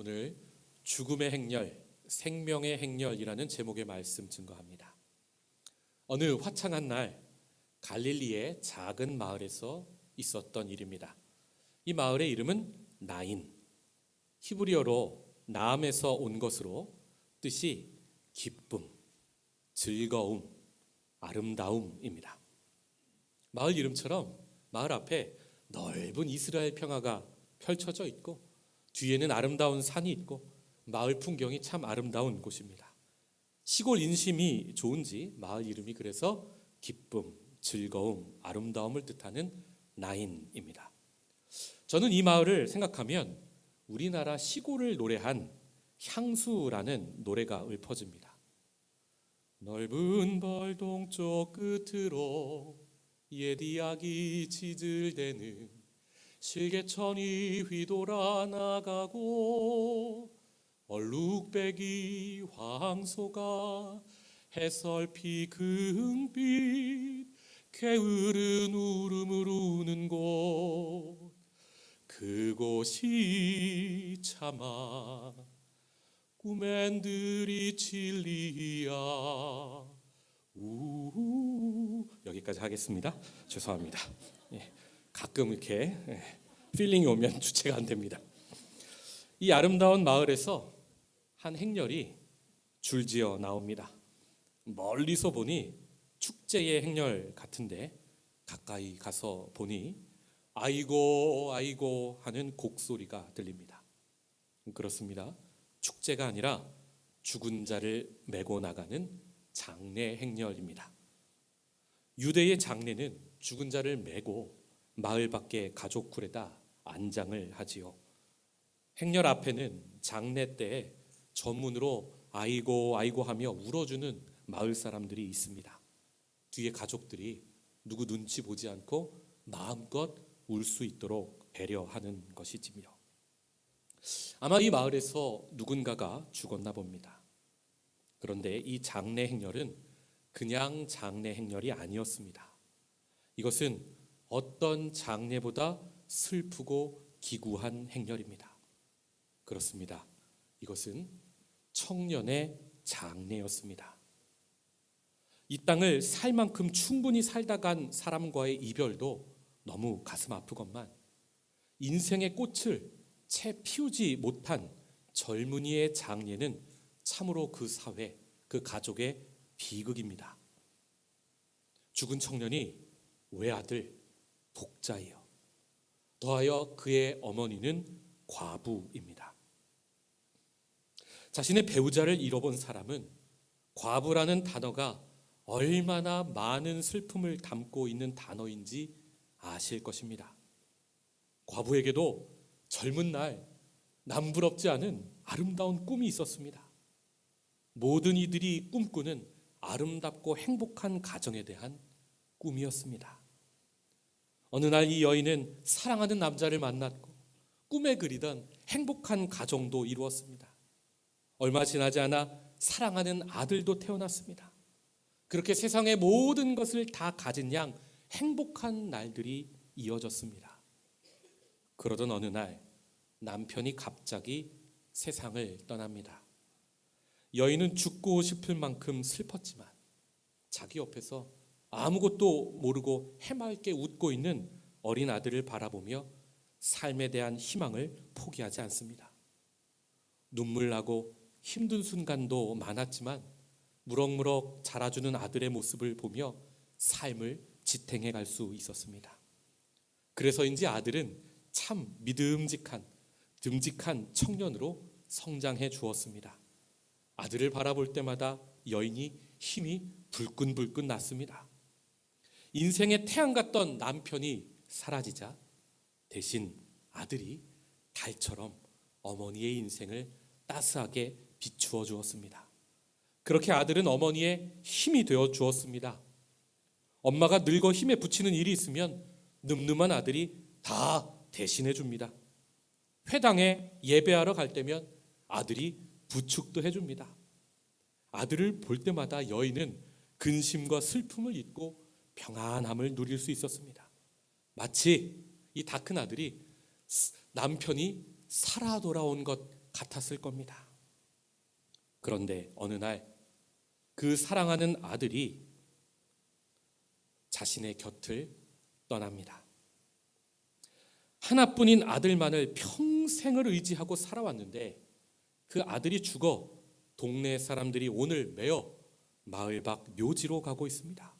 오늘 죽음의 행렬, 생명의 행렬이라는 제목의 말씀 증거합니다. 어느 화창한 날 갈릴리의 작은 마을에서 있었던 일입니다. 이 마을의 이름은 나인, 히브리어로 나암에서 온 것으로 뜻이 기쁨, 즐거움, 아름다움입니다. 마을 이름처럼 마을 앞에 넓은 이스라엘 평화가 펼쳐져 있고 뒤에는 아름다운 산이 있고 마을 풍경이 참 아름다운 곳입니다. 시골 인심이 좋은지 마을 이름이 그래서 기쁨, 즐거움, 아름다움을 뜻하는 나인입니다. 저는 이 마을을 생각하면 우리나라 시골을 노래한 향수라는 노래가 읊어집니다. 넓은 벌 동쪽 끝으로 옛 이야기 지질대는 실개천이 휘돌아 나가고 얼룩배기 황소가 해설피 금빛 게으른 울음을 우는 곳 그곳이 차마 꿈엔들이 진리야. 여기까지 하겠습니다. 죄송합니다. 가끔 이렇게 필링이 오면 주체가 안 됩니다. 이 아름다운 마을에서 한 행렬이 줄지어 나옵니다. 멀리서 보니 축제의 행렬 같은데 가까이 가서 보니 아이고 아이고 하는 곡소리가 들립니다. 그렇습니다. 축제가 아니라 죽은 자를 메고 나가는 장례 행렬입니다. 유대의 장례는 죽은 자를 메고 마을 밖에 가족굴에다 안장을 하지요. 행렬 앞에는 장례 때에 전문으로 아이고 아이고 하며 울어주는 마을 사람들이 있습니다. 뒤에 가족들이 누구 눈치 보지 않고 마음껏 울 수 있도록 배려하는 것이지요. 아마 이 마을에서 누군가가 죽었나 봅니다. 그런데 이 장례 행렬은 그냥 장례 행렬이 아니었습니다. 이것은 어떤 장례보다 슬프고 기구한 행렬입니다. 그렇습니다. 이것은 청년의 장례였습니다. 이 땅을 살 만큼 충분히 살다 간 사람과의 이별도 너무 가슴 아프건만 인생의 꽃을 채 피우지 못한 젊은이의 장례는 참으로 그 사회, 그 가족의 비극입니다. 죽은 청년이 외아들, 독자예요. 더하여 그의 어머니는 과부입니다. 자신의 배우자를 잃어본 사람은 과부라는 단어가 얼마나 많은 슬픔을 담고 있는 단어인지 아실 것입니다. 과부에게도 젊은 날 남부럽지 않은 아름다운 꿈이 있었습니다. 모든 이들이 꿈꾸는 아름답고 행복한 가정에 대한 꿈이었습니다. 어느 날 이 여인은 사랑하는 남자를 만났고 꿈에 그리던 행복한 가정도 이루었습니다. 얼마 지나지 않아 사랑하는 아들도 태어났습니다. 그렇게 세상의 모든 것을 다 가진 양 행복한 날들이 이어졌습니다. 그러던 어느 날 남편이 갑자기 세상을 떠납니다. 여인은 죽고 싶을 만큼 슬펐지만 자기 옆에서 아무것도 모르고 해맑게 웃고 있는 어린 아들을 바라보며 삶에 대한 희망을 포기하지 않습니다. 눈물 나고 힘든 순간도 많았지만 무럭무럭 자라주는 아들의 모습을 보며 삶을 지탱해 갈 수 있었습니다. 그래서인지 아들은 참 믿음직한, 듬직한 청년으로 성장해 주었습니다. 아들을 바라볼 때마다 여인이 힘이 불끈불끈 났습니다. 인생의 태양 같던 남편이 사라지자 대신 아들이 달처럼 어머니의 인생을 따스하게 비추어 주었습니다. 그렇게 아들은 어머니의 힘이 되어 주었습니다. 엄마가 늙어 힘에 부치는 일이 있으면 늠름한 아들이 다 대신해 줍니다. 회당에 예배하러 갈 때면 아들이 부축도 해줍니다. 아들을 볼 때마다 여인은 근심과 슬픔을 잊고 평안함을 누릴 수 있었습니다. 마치 이 다 큰 아들이 남편이 살아 돌아온 것 같았을 겁니다. 그런데 어느 날 그 사랑하는 아들이 자신의 곁을 떠납니다. 하나뿐인 아들만을 평생을 의지하고 살아왔는데 그 아들이 죽어 동네 사람들이 오늘 매어 마을 밖 묘지로 가고 있습니다.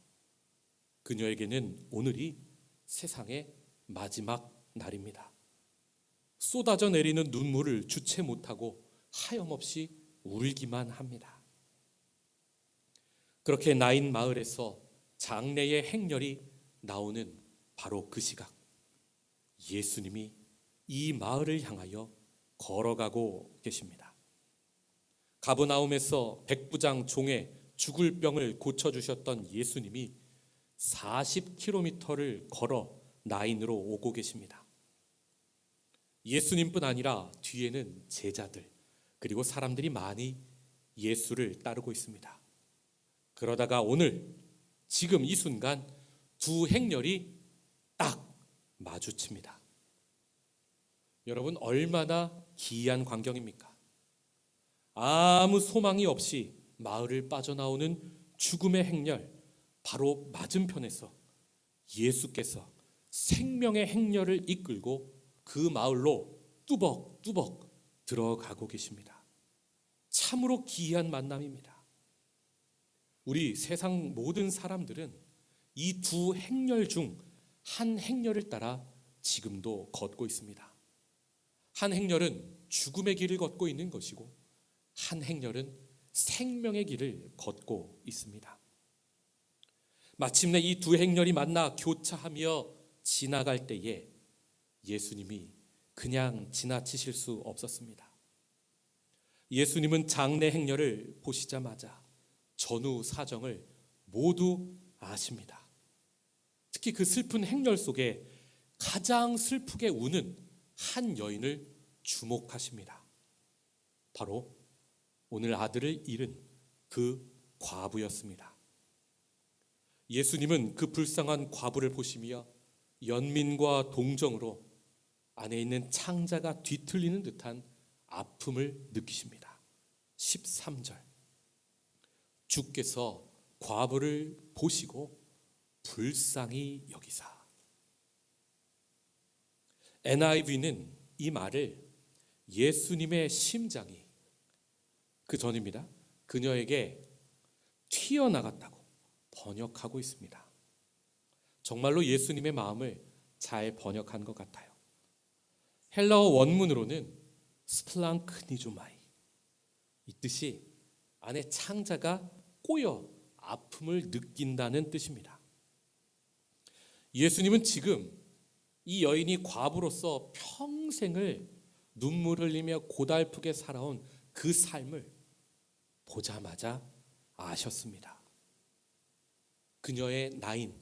그녀에게는 오늘이 세상의 마지막 날입니다. 쏟아져 내리는 눈물을 주체 못하고 하염없이 울기만 합니다. 그렇게 나인 마을에서 장례의 행렬이 나오는 바로 그 시각, 예수님이 이 마을을 향하여 걸어가고 계십니다. 가버나움에서 백부장 종의 죽을 병을 고쳐주셨던 예수님이 40km를 걸어 나인으로 오고 계십니다. 예수님뿐 아니라 뒤에는 제자들 그리고 사람들이 많이 예수를 따르고 있습니다. 그러다가 오늘 지금 이 순간 두 행렬이 딱 마주칩니다. 여러분, 얼마나 기이한 광경입니까? 아무 소망이 없이 마을을 빠져나오는 죽음의 행렬, 바로 맞은편에서 예수께서 생명의 행렬을 이끌고 그 마을로 뚜벅뚜벅 들어가고 계십니다. 참으로 기이한 만남입니다. 우리 세상 모든 사람들은 이 두 행렬 중 한 행렬을 따라 지금도 걷고 있습니다. 한 행렬은 죽음의 길을 걷고 있는 것이고 한 행렬은 생명의 길을 걷고 있습니다. 마침내 이 두 행렬이 만나 교차하며 지나갈 때에 예수님이 그냥 지나치실 수 없었습니다. 예수님은 장례 행렬을 보시자마자 전후 사정을 모두 아십니다. 특히 그 슬픈 행렬 속에 가장 슬프게 우는 한 여인을 주목하십니다. 바로 오늘 아들을 잃은 그 과부였습니다. 예수님은 그 불쌍한 과부를 보시며 연민과 동정으로 안에 있는 창자가 뒤틀리는 듯한 아픔을 느끼십니다. 13절, 주께서 과부를 보시고 불쌍히 여기사. NIV는 이 말을 예수님의 심장이 그 전입니다. 그녀에게 튀어나갔다고 번역하고 있습니다. 정말로 예수님의 마음을 잘 번역한 것 같아요. 헬라어 원문으로는 스플랑크니조마이, 이 뜻이 안에 창자가 꼬여 아픔을 느낀다는 뜻입니다. 예수님은 지금 이 여인이 과부로서 평생을 눈물 흘리며 고달프게 살아온 그 삶을 보자마자 아셨습니다. 그녀의 나인,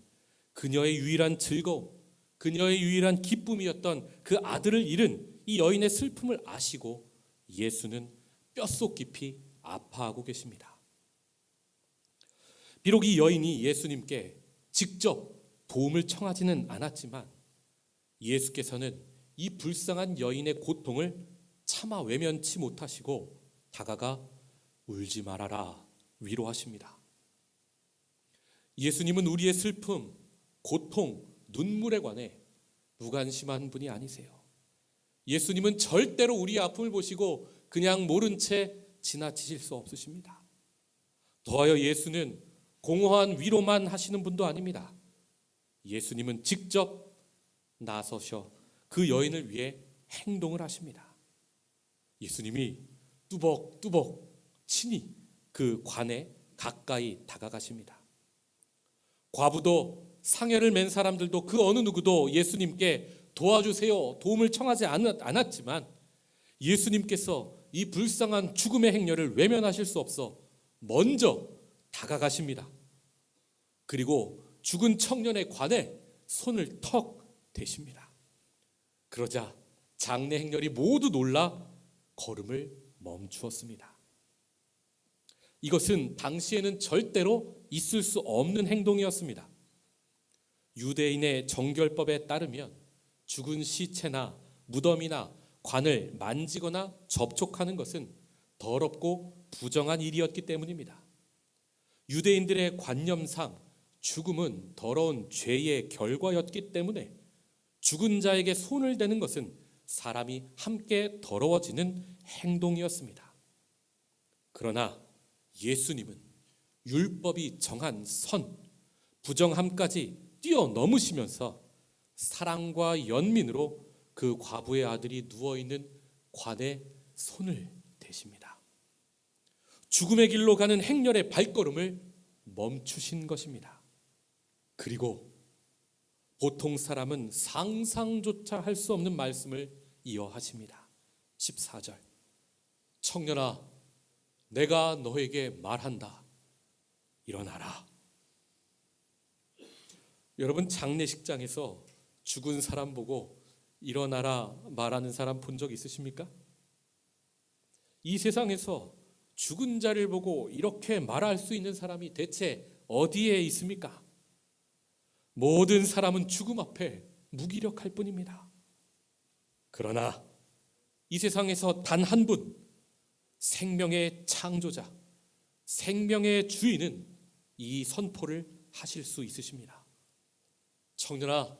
그녀의 유일한 즐거움, 그녀의 유일한 기쁨이었던 그 아들을 잃은 이 여인의 슬픔을 아시고 예수는 뼛속 깊이 아파하고 계십니다. 비록 이 여인이 예수님께 직접 도움을 청하지는 않았지만 예수께서는 이 불쌍한 여인의 고통을 차마 외면치 못하시고 다가가 울지 말아라 위로하십니다. 예수님은 우리의 슬픔, 고통, 눈물에 관해 무관심한 분이 아니세요. 예수님은 절대로 우리의 아픔을 보시고 그냥 모른 채 지나치실 수 없으십니다. 더하여 예수는 공허한 위로만 하시는 분도 아닙니다. 예수님은 직접 나서셔 그 여인을 위해 행동을 하십니다. 예수님이 뚜벅뚜벅 친히 그 관에 가까이 다가가십니다. 과부도 상여를 맨 사람들도 그 어느 누구도 예수님께 도와주세요, 도움을 청하지 않았지만 예수님께서 이 불쌍한 죽음의 행렬을 외면하실 수 없어 먼저 다가가십니다. 그리고 죽은 청년의 관에 손을 턱 대십니다. 그러자 장례 행렬이 모두 놀라 걸음을 멈추었습니다. 이것은 당시에는 절대로 있을 수 없는 행동이었습니다. 유대인의 정결법에 따르면 죽은 시체나 무덤이나 관을 만지거나 접촉하는 것은 더럽고 부정한 일이었기 때문입니다. 유대인들의 관념상 죽음은 더러운 죄의 결과였기 때문에 죽은 자에게 손을 대는 것은 사람이 함께 더러워지는 행동이었습니다. 그러나 예수님은 율법이 정한 선, 부정함까지 뛰어넘으시면서 사랑과 연민으로 그 과부의 아들이 누워있는 관에 손을 대십니다. 죽음의 길로 가는 행렬의 발걸음을 멈추신 것입니다. 그리고 보통 사람은 상상조차 할 수 없는 말씀을 이어하십니다. 14절, 청년아, 내가 너에게 말한다. 일어나라. 여러분, 장례식장에서 죽은 사람 보고 일어나라 말하는 사람 본 적 있으십니까? 이 세상에서 죽은 자를 보고 이렇게 말할 수 있는 사람이 대체 어디에 있습니까? 모든 사람은 죽음 앞에 무기력할 뿐입니다. 그러나 이 세상에서 단 한 분, 생명의 창조자, 생명의 주인은 이 선포를 하실 수 있으십니다. 청년아,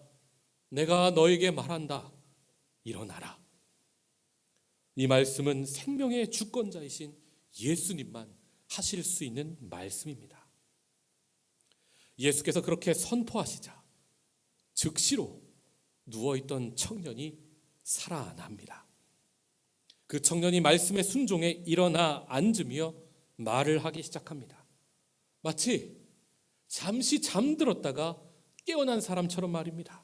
내가 너에게 말한다. 일어나라. 이 말씀은 생명의 주권자이신 예수님만 하실 수 있는 말씀입니다. 예수께서 그렇게 선포하시자 즉시로 누워있던 청년이 살아납니다. 그 청년이 말씀에 순종해 일어나 앉으며 말을 하기 시작합니다. 마치 잠시 잠들었다가 깨어난 사람처럼 말입니다.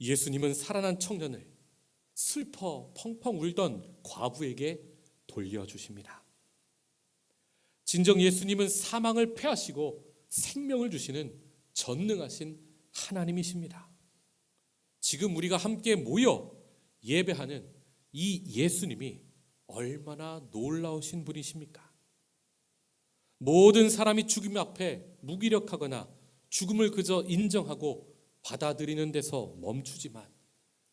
예수님은 살아난 청년을 슬퍼 펑펑 울던 과부에게 돌려주십니다. 진정 예수님은 사망을 패하시고 생명을 주시는 전능하신 하나님이십니다. 지금 우리가 함께 모여 예배하는 이 예수님이 얼마나 놀라우신 분이십니까? 모든 사람이 죽음 앞에 무기력하거나 죽음을 그저 인정하고 받아들이는 데서 멈추지만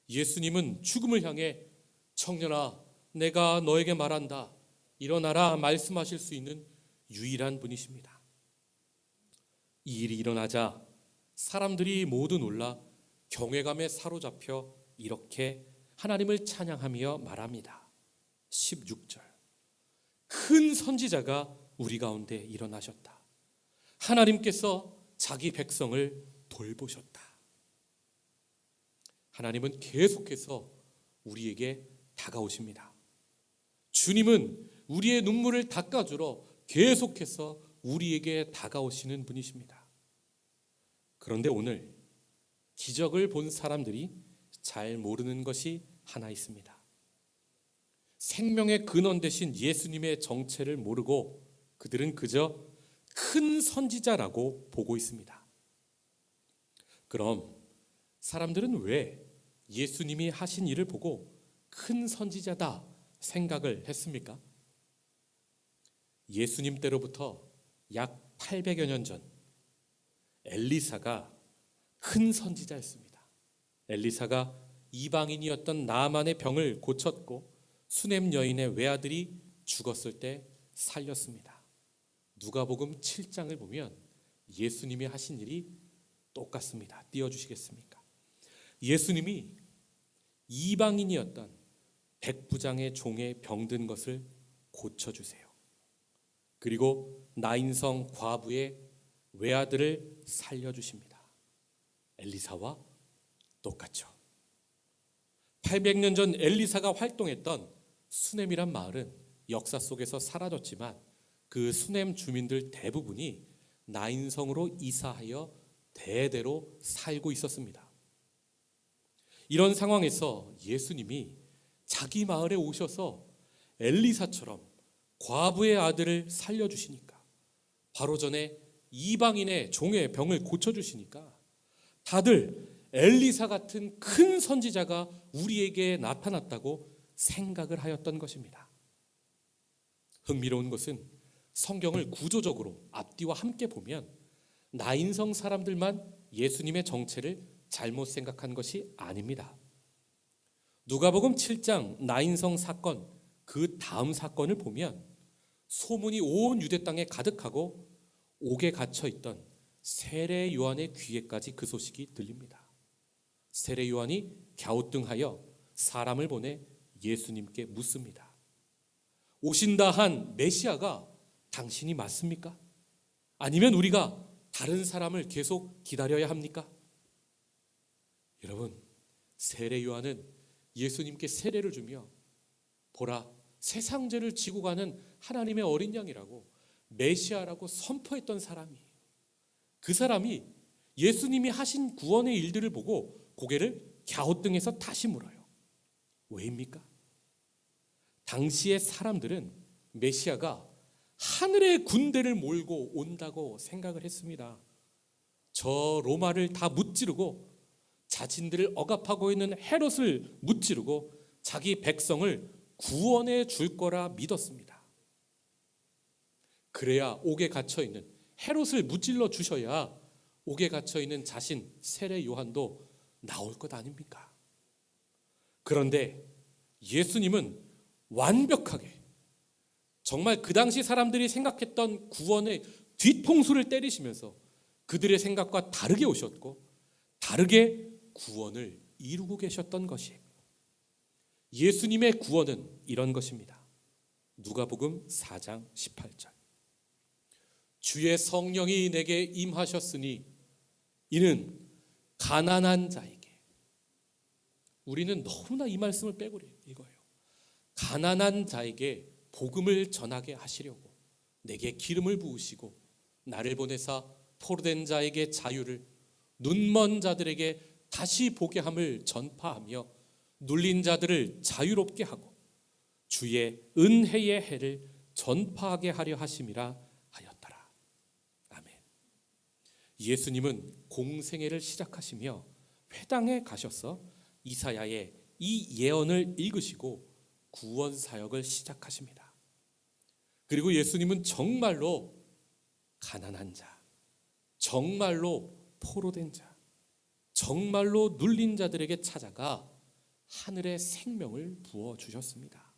예수님은 죽음을 향해 청년아, 내가 너에게 말한다. 일어나라 말씀하실 수 있는 유일한 분이십니다. 이 일이 일어나자 사람들이 모두 놀라 경외감에 사로잡혀 이렇게 하나님을 찬양하며 말합니다. 16절, 큰 선지자가 우리 가운데 일어나셨다. 하나님께서 자기 백성을 돌보셨다. 하나님은 계속해서 우리에게 다가오십니다. 주님은 우리의 눈물을 닦아주러 계속해서 우리에게 다가오시는 분이십니다. 그런데 오늘 기적을 본 사람들이 잘 모르는 것이 하나 있습니다. 생명의 근원 되신 예수님의 정체를 모르고 그들은 그저 큰 선지자라고 보고 있습니다. 그럼 사람들은 왜 예수님이 하신 일을 보고 큰 선지자다 생각을 했습니까? 예수님 때로부터 약 800여 년 전 엘리사가 큰 선지자였습니다. 엘리사가 이방인이었던 나아만의 병을 고쳤고 수넴 여인의 외아들이 죽었을 때 살렸습니다. 누가복음 7장을 보면 예수님이 하신 일이 똑같습니다. 띄워주시겠습니까? 예수님이 이방인이었던 백부장의 종의 병든 것을 고쳐주세요. 그리고 나인성 과부의 외아들을 살려주십니다. 엘리사와 똑같죠. 800년 전 엘리사가 활동했던 수넴이란 마을은 역사 속에서 사라졌지만 그 수넴 주민들 대부분이 나인성으로 이사하여 대대로 살고 있었습니다. 이런 상황에서 예수님이 자기 마을에 오셔서 엘리사처럼 과부의 아들을 살려주시니까, 바로 전에 이방인의 종의 병을 고쳐주시니까 다들 엘리사 같은 큰 선지자가 우리에게 나타났다고 생각을 하였던 것입니다. 흥미로운 것은 성경을 구조적으로 앞뒤와 함께 보면 나인성 사람들만 예수님의 정체를 잘못 생각한 것이 아닙니다. 누가복음 7장 나인성 사건, 그 다음 사건을 보면 소문이 온 유대 땅에 가득하고 옥에 갇혀 있던 세례 요한의 귀에까지 그 소식이 들립니다. 세례 요한이 갸우뚱하여 사람을 보내 예수님께 묻습니다. 오신다 한 메시아가 당신이 맞습니까? 아니면 우리가 다른 사람을 계속 기다려야 합니까? 여러분, 세례 요한은 예수님께 세례를 주며 보라, 세상 죄를 지고 가는 하나님의 어린 양이라고, 메시아라고 선포했던 사람이에요. 그 사람이 예수님이 하신 구원의 일들을 보고 고개를 갸우뚱해서 다시 물어요. 왜입니까? 당시의 사람들은 메시아가 하늘의 군대를 몰고 온다고 생각을 했습니다. 저 로마를 다 무찌르고 자신들을 억압하고 있는 헤롯을 무찌르고 자기 백성을 구원해 줄 거라 믿었습니다. 그래야 옥에 갇혀 있는 헤롯을 무찔러 주셔야 옥에 갇혀 있는 자신 세례 요한도 나올 것 아닙니까? 그런데 예수님은 완벽하게 정말 그 당시 사람들이 생각했던 구원의 뒤통수를 때리시면서 그들의 생각과 다르게 오셨고 다르게 구원을 이루고 계셨던 것이에요. 예수님의 구원은 이런 것입니다. 누가복음 4장 18절. 주의 성령이 내게 임하셨으니 이는 가난한 자에게, 우리는 너무나 이 말씀을 빼고 읽어요. 가난한 자에게 복음을 전하게 하시려고 내게 기름을 부으시고 나를 보내사 포로된 자에게 자유를, 눈먼 자들에게 다시 보게 함을 전파하며 눌린 자들을 자유롭게 하고 주의 은혜의 해를 전파하게 하려 하심이라 하였더라. 아멘. 예수님은 공생애를 시작하시며 회당에 가셔서 이사야의 이 예언을 읽으시고 구원 사역을 시작하십니다. 그리고 예수님은 정말로 가난한 자, 정말로 포로된 자, 정말로 눌린 자들에게 찾아가 하늘의 생명을 부어주셨습니다.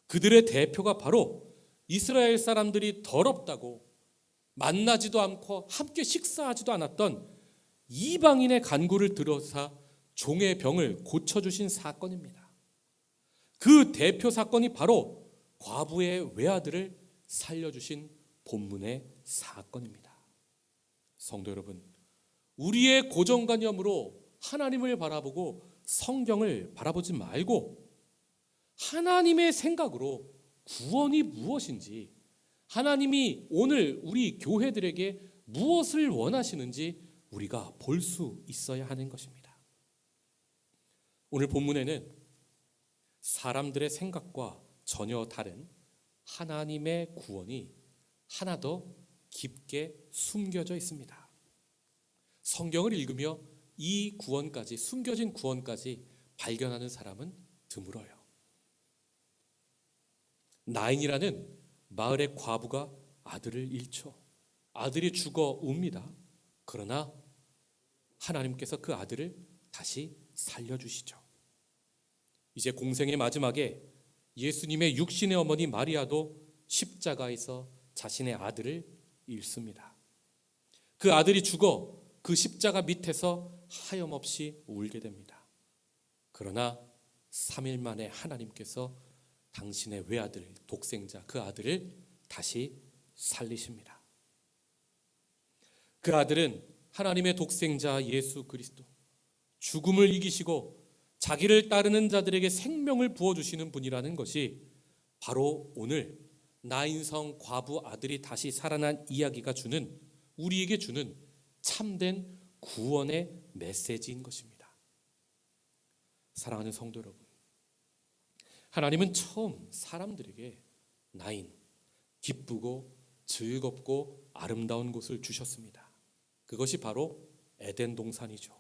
그들의 대표가 바로 이스라엘 사람들이 더럽다고 만나지도 않고 함께 식사하지도 않았던 이방인의 간구를 들어서 종의 병을 고쳐주신 사건입니다. 그 대표 사건이 바로 과부의 외아들을 살려주신 본문의 사건입니다. 성도 여러분, 우리의 고정관념으로 하나님을 바라보고 성경을 바라보지 말고 하나님의 생각으로 구원이 무엇인지, 하나님이 오늘 우리 교회들에게 무엇을 원하시는지 우리가 볼 수 있어야 하는 것입니다. 오늘 본문에는 사람들의 생각과 전혀 다른 하나님의 구원이 하나 더 깊게 숨겨져 있습니다. 성경을 읽으며 이 구원까지, 숨겨진 구원까지 발견하는 사람은 드물어요. 나인이라는 마을의 과부가 아들을 잃죠. 아들이 죽어 웁니다. 그러나 하나님께서 그 아들을 다시 살려주시죠. 이제 공생의 마지막에 예수님의 육신의 어머니 마리아도 십자가에서 자신의 아들을 잃습니다. 그 아들이 죽어 그 십자가 밑에서 하염없이 울게 됩니다. 그러나 3일 만에 하나님께서 당신의 외아들, 독생자, 그 아들을 다시 살리십니다. 그 아들은 하나님의 독생자 예수 그리스도, 죽음을 이기시고 자기를 따르는 자들에게 생명을 부어주시는 분이라는 것이 바로 오늘 나인성 과부 아들이 다시 살아난 이야기가 주는, 우리에게 주는 참된 구원의 메시지인 것입니다. 사랑하는 성도 여러분, 하나님은 처음 사람들에게 나인, 기쁘고 즐겁고 아름다운 곳을 주셨습니다. 그것이 바로 에덴 동산이죠.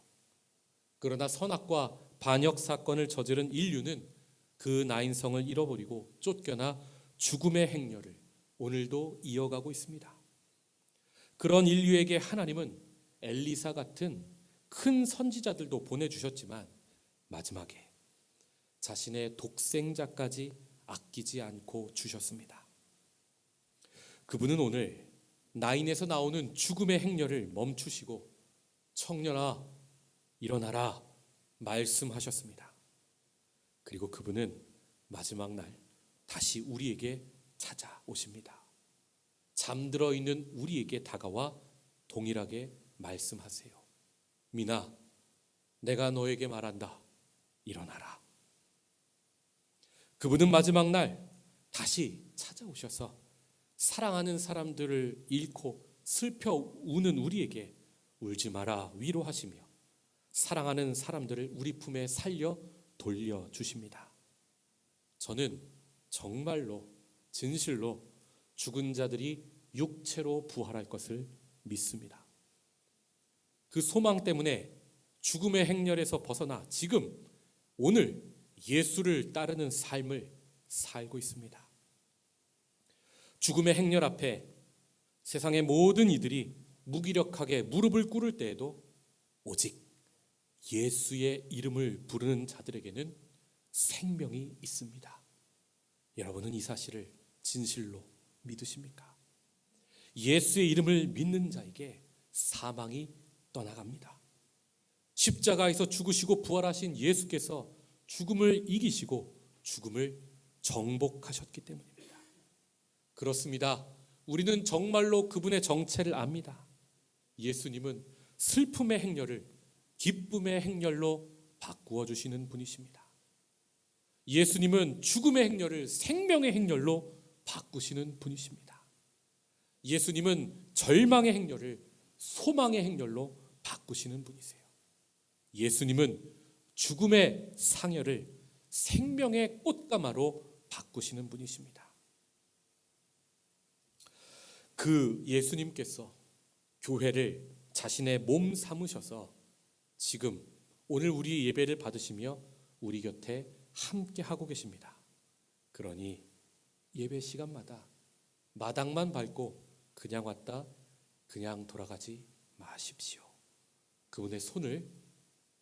그러나 선악과 반역 사건을 저지른 인류는 그 나인성을 잃어버리고 쫓겨나 죽음의 행렬을 오늘도 이어가고 있습니다. 그런 인류에게 하나님은 엘리사 같은 큰 선지자들도 보내주셨지만 마지막에 자신의 독생자까지 아끼지 않고 주셨습니다. 그분은 오늘 나인에서 나오는 죽음의 행렬을 멈추시고 청년아 일어나라 말씀하셨습니다. 그리고 그분은 마지막 날 다시 우리에게 찾아오십니다. 잠들어 있는 우리에게 다가와 동일하게 말씀하세요. 미나, 내가 너에게 말한다. 일어나라. 그분은 마지막 날 다시 찾아오셔서 사랑하는 사람들을 잃고 슬퍼 우는 우리에게 울지 마라 위로하시며 사랑하는 사람들을 우리 품에 살려 돌려주십니다. 저는 정말로 진실로 죽은 자들이 육체로 부활할 것을 믿습니다. 그 소망 때문에 죽음의 행렬에서 벗어나 지금 오늘 예수를 따르는 삶을 살고 있습니다. 죽음의 행렬 앞에 세상의 모든 이들이 무기력하게 무릎을 꿇을 때에도 오직 예수의 이름을 부르는 자들에게는 생명이 있습니다. 여러분은 이 사실을 진실로 믿으십니까? 예수의 이름을 믿는 자에게 사망이 떠나갑니다. 십자가에서 죽으시고 부활하신 예수께서 죽음을 이기시고 죽음을 정복하셨기 때문입니다. 그렇습니다. 우리는 정말로 그분의 정체를 압니다. 예수님은 슬픔의 행렬을 기쁨의 행렬로 바꾸어 주시는 분이십니다. 예수님은 죽음의 행렬을 생명의 행렬로 바꾸시는 분이십니다. 예수님은 절망의 행렬을 소망의 행렬로 바꾸시는 분이세요. 예수님은 죽음의 상여를 생명의 꽃가마로 바꾸시는 분이십니다. 그 예수님께서 교회를 자신의 몸 삼으셔서 지금 오늘 우리 예배를 받으시며 우리 곁에 함께 하고 계십니다. 그러니 예배 시간마다 마당만 밟고 그냥 왔다 그냥 돌아가지 마십시오. 그분의 손을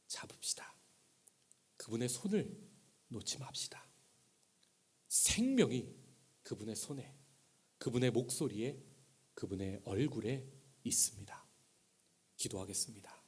잡읍시다. 그분의 손을 놓지 맙시다. 생명이 그분의 손에, 그분의 목소리에, 그분의 얼굴에 있습니다. 기도하겠습니다.